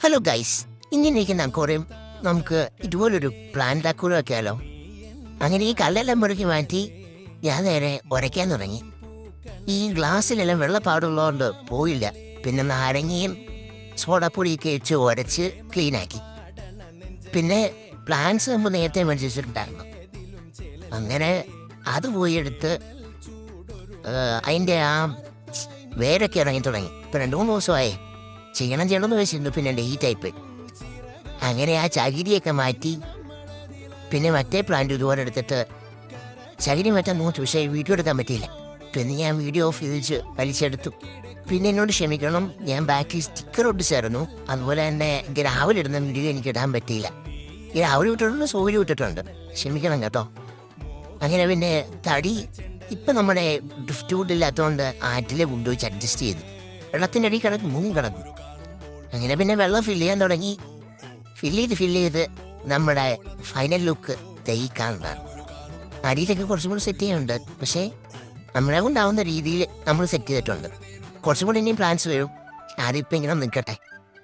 Hello guys, ഇങ്ങനെയിരിക്കുന്ന aquarium നമുക്ക് ഇതുപോലൊരു plant അക്കൂറിയം ഒക്കെയാലോ. അങ്ങനെ ഈ കല്ലെല്ലാം മുറുക്കി മാറ്റി ഞാൻ നേരെ ഉരയ്ക്കാൻ തുടങ്ങി. ഈ ഗ്ലാസ്സിലെല്ലാം വെള്ളപ്പാടുള്ളതുകൊണ്ട് പോയില്ല. പിന്നെ നാരങ്ങയും സോഡാപ്പൊടിയൊക്കെ ഇട്ട് ഉരച്ച് ക്ലീനാക്കി. പിന്നെ പ്ലാന്റ്സ് നമ്മൾ നേരത്തെ മേടിച്ചിട്ടുണ്ടായിരുന്നു. അങ്ങനെ അത് പോയി എടുത്ത് അതിൻ്റെ ആ വേരൊക്കെ ഇറങ്ങി തുടങ്ങി. ഇപ്പം 2-3 ദിവസമായി ചെയ്യണമെന്ന് വെച്ചിട്ടുണ്ട്. പിന്നെ ലേറ്റായിപ്പോയി. അങ്ങനെ ആ ചകിരിയൊക്കെ മാറ്റി പിന്നെ മറ്റേ പ്ലാന്റ് ഇതുപോലെ എടുത്തിട്ട് ചകിരി മാറ്റാൻ നോക്കി. പക്ഷേ വീഡിയോ എടുക്കാൻ പറ്റിയില്ല. പിന്നെ ഞാൻ വീഡിയോ ഓഫ് ചെയ്ത് വലിച്ചെടുത്തു. പിന്നെ എന്നോട് ക്ഷമിക്കണം, ഞാൻ ബാക്കിൽ സ്റ്റിക്കർ ഒട്ടിച്ചായിരുന്നു. അതുപോലെ തന്നെ രാവിലെ വീഡിയോ എനിക്ക് ഇടാൻ പറ്റിയില്ല. ഈ രാവിലെ വിട്ടിട്ടുണ്ട്, സൂര്യ വിട്ടിട്ടുണ്ട്, ക്ഷമിക്കണം കേട്ടോ. അങ്ങനെ പിന്നെ തടി ഇപ്പം നമ്മുടെ ഡ്രിഫ്റ്റ് വുഡ് ഇല്ലാത്തതുകൊണ്ട് ആറ്റിലെ വുഡ് വെച്ച് അഡ്ജസ്റ്റ് ചെയ്തു. വെള്ളത്തിൻ്റെ അടി കിടക്കും, മുങ്ങി കിടക്കും. അങ്ങനെ പിന്നെ വെള്ളം ഫില്ല് ചെയ്യാൻ തുടങ്ങി. ഫില്ല് ചെയ്ത് നമ്മുടെ ഫൈനൽ ലുക്ക് തയ്ക്കാനുണ്ടാണ്. അടിയിലൊക്കെ കുറച്ചും കൂടി സെറ്റ് ചെയ്യാനുണ്ട്. പക്ഷേ നമ്മളെ കൊണ്ടാവുന്ന രീതിയിൽ നമ്മൾ സെറ്റ് ചെയ്തിട്ടുണ്ട്. കുറച്ചും കൂടി ഇനിയും പ്ലാൻസ് വരും. ആദ്യം ഇപ്പം ഇങ്ങനെ നിൽക്കട്ടെ.